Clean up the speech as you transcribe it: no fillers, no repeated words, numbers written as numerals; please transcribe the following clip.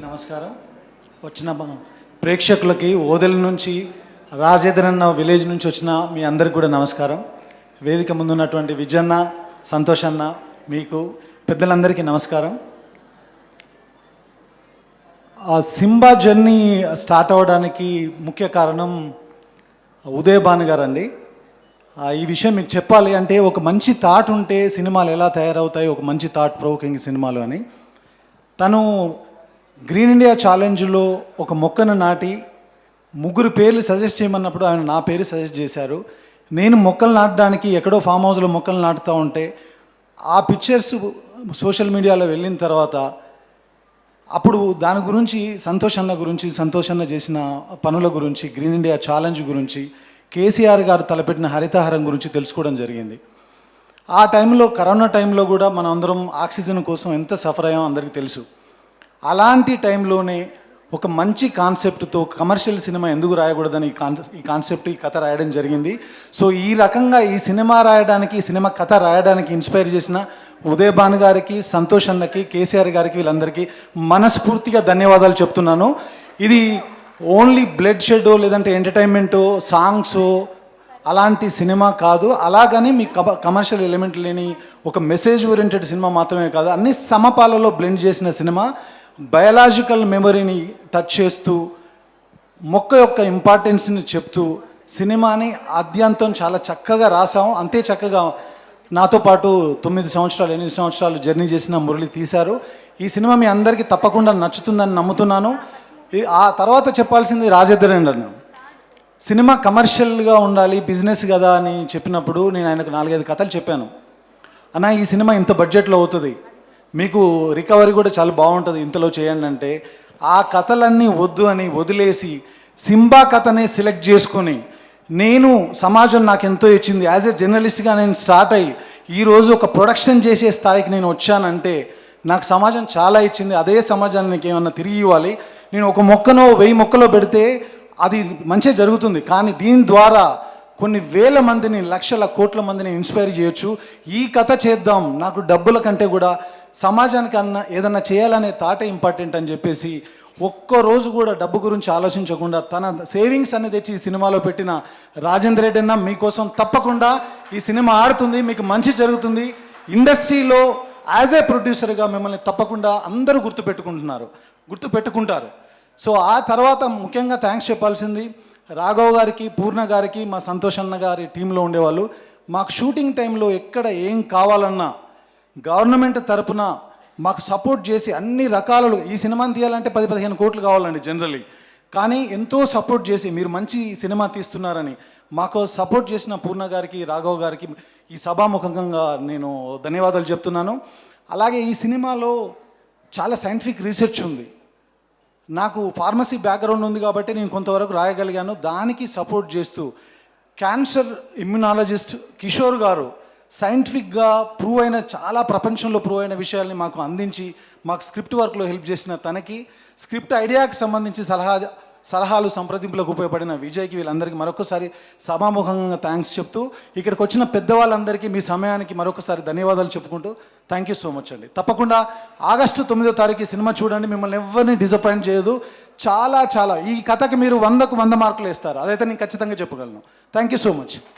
నమస్కారం. వచ్చిన ప్రేక్షకులకి ఓదెల నుంచి రాజేంద్రన్న విలేజ్ నుంచి వచ్చిన మీ అందరికి కూడా నమస్కారం. వేదిక ముందున్నటువంటి విజయన్న, సంతోష్ అన్న, మీకు పెద్దలందరికీ నమస్కారం. ఆ సింబా జర్నీ స్టార్ట్ అవ్వడానికి ముఖ్య కారణం ఉదయ్ భాను గారు అండి. ఈ విషయం మీకు చెప్పాలి అంటే, ఒక మంచి థాట్ ఉంటే సినిమాలు ఎలా తయారవుతాయి, ఒక మంచి థాట్ ప్రొవోకింగ్ సినిమాలు అని. తను గ్రీన్ ఇండియా ఛాలెంజ్లో ఒక మొక్కను నాటి 3 పేర్లు సజెస్ట్ చేయమన్నప్పుడు ఆయన నా పేరు సజెస్ట్ చేశారు. నేను మొక్కలు నాటడానికి ఎక్కడో ఫామ్ హౌస్లో మొక్కలు నాటుతూ ఉంటే ఆ పిక్చర్స్ సోషల్ మీడియాలో వెళ్ళిన తర్వాత అప్పుడు దాని గురించి సంతోష్ అన్న చేసిన పనుల గురించి, గ్రీన్ ఇండియా ఛాలెంజ్ గురించి, కేసీఆర్ గారు తలపెట్టిన హరితహారం గురించి తెలుసుకోవడం జరిగింది. ఆ టైంలో, కరోనా టైంలో కూడా మనం అందరం ఆక్సిజన్ కోసం ఎంత సఫర్ అయ్యామో అందరికీ తెలుసు. అలాంటి టైంలోనే ఒక మంచి కాన్సెప్ట్తో కమర్షియల్ సినిమా ఎందుకు రాయకూడదని ఈ కాన్సెప్ట్, ఈ కథ రాయడం జరిగింది. సో ఈ రకంగా ఈ సినిమా రాయడానికి, ఈ సినిమా కథ రాయడానికి ఇన్స్పైర్ చేసిన ఉదయ్ భాను గారికి, సంతోష్ అన్నకి, కేసీఆర్ గారికి, వీళ్ళందరికీ మనస్ఫూర్తిగా ధన్యవాదాలు చెప్తున్నాను. ఇది ఓన్లీ బ్లడ్ షెడ్ లేదంటే ఎంటర్టైన్మెంటో, సాంగ్సో అలాంటి సినిమా కాదు. అలాగని మీ కమర్షియల్ ఎలిమెంట్ లేని ఒక మెసేజ్ ఓరియంటెడ్ సినిమా మాత్రమే కాదు, అన్ని సమపాలలో బ్లెండ్ చేసిన సినిమా. బయలాజికల్ మెమరీని టచ్ చేస్తూ, మొక్క యొక్క ఇంపార్టెన్స్ని చెప్తూ సినిమాని ఆద్యంతం చాలా చక్కగా రాసాం. అంతే చక్కగా నాతో పాటు 8 సంవత్సరాలు జర్నీ చేసిన మురళి తీశారు. ఈ సినిమా మీ అందరికీ తప్పకుండా నచ్చుతుందని నమ్ముతున్నాను. ఆ తర్వాత చెప్పాల్సింది రాజేంద్రన్ అన్న. సినిమా కమర్షియల్గా ఉండాలి, బిజినెస్ కదా అని చెప్పినప్పుడు నేను ఆయనకు 4-5 కథలు చెప్పాను. అన్న, ఈ సినిమా ఇంత బడ్జెట్లో అవుతుంది, మీకు రికవరీ కూడా చాలా బాగుంటుంది, ఇంతలో చేయండి అంటే ఆ కథలన్నీ వద్దు అని వదిలేసి సింబా కథనే సెలెక్ట్ చేసుకొని, నేను సమాజం నాకు ఎంతో ఇచ్చింది, యాజ్ ఏ జర్నలిస్ట్గా నేను స్టార్ట్ అయ్యి ఈరోజు ఒక ప్రొడక్షన్ చేసే స్థాయికి నేను వచ్చానంటే నాకు సమాజం చాలా ఇచ్చింది. అదే సమాజాన్ని నాకు ఏమన్నా తిరిగి ఇవ్వాలి. నేను ఒక మొక్కనో 1000 మొక్కలో పెడితే అది మంచిగా జరుగుతుంది, కానీ దీని ద్వారా కొన్ని వేల మందిని, లక్షల కోట్ల మందిని ఇన్స్పైర్ చేయొచ్చు. ఈ కథ చేద్దాం, నాకు డబ్బుల కంటే కూడా సమాజానికి ఏదన్నా చేయాలనే థాటే ఇంపార్టెంట్ అని చెప్పేసి ఒక్కరోజు కూడా డబ్బు గురించి ఆలోచించకుండా తన సేవింగ్స్ అన్ని తెచ్చి ఈ సినిమాలో పెట్టిన రాజేంద్ర రెడ్డి అన్న, మీకోసం తప్పకుండా ఈ సినిమా ఆడుతుంది, మీకు మంచి జరుగుతుంది. ఇండస్ట్రీలో యాజ్ ఏ ప్రొడ్యూసర్గా మిమ్మల్ని తప్పకుండా అందరూ గుర్తుపెట్టుకుంటారు. సో ఆ తర్వాత ముఖ్యంగా థ్యాంక్స్ చెప్పాల్సింది రాఘవ్ గారికి, పూర్ణ గారికి, మా సంతోష్ అన్న గారి టీంలో ఉండేవాళ్ళు. మాకు షూటింగ్ టైంలో ఎక్కడ ఏం కావాలన్నా గవర్నమెంట్ తరపున మాకు సపోర్ట్ చేసి అన్ని రకాలు, ఈ సినిమాని తీయాలంటే 10-15 కోట్లు కావాలండి జనరల్లీ, కానీ ఎంతో సపోర్ట్ చేసి మీరు మంచి సినిమా తీస్తున్నారని మాకు సపోర్ట్ చేసిన పూర్ణ గారికి, రాఘవ్ గారికి ఈ సభాముఖంగా నేను ధన్యవాదాలు చెప్తున్నాను. అలాగే ఈ సినిమాలో చాలా సైంటిఫిక్ రీసెర్చ్ ఉంది. నాకు ఫార్మసీ బ్యాక్గ్రౌండ్ ఉంది కాబట్టి నేను కొంతవరకు రాయగలిగాను. దానికి సపోర్ట్ చేస్తూ క్యాన్సర్ ఇమ్యునాలజిస్ట్ కిషోర్ గారు సైంటిఫిక్గా ప్రూవ్ అయిన, చాలా ప్రపంచంలో ప్రూవ్ అయిన విషయాల్ని మాకు అందించి మాకు స్క్రిప్ట్ వర్క్లో హెల్ప్ చేసిన తనకి, స్క్రిప్ట్ ఐడియాకి సంబంధించి సలహాలు సంప్రదింపులకు ఉపయోగపడిన విజయ్కి, వీళ్ళందరికీ మరొకసారి సభాముఖంగా థ్యాంక్స్ చెప్తూ, ఇక్కడికి వచ్చిన పెద్దవాళ్ళందరికీ మీ సమయానికి మరొకసారి ధన్యవాదాలు చెప్పుకుంటూ థ్యాంక్ యూ సో మచ్ అండి. తప్పకుండా ఆగస్టు 9వ తారీఖు సినిమా చూడండి, మిమ్మల్ని ఎవరిని డిసప్పాయింట్ చేయదు. చాలా ఈ కథకి మీరు 100కు 100 మార్కులు వేస్తారు, అదైతే నేను ఖచ్చితంగా చెప్పగలను. Thank you so much.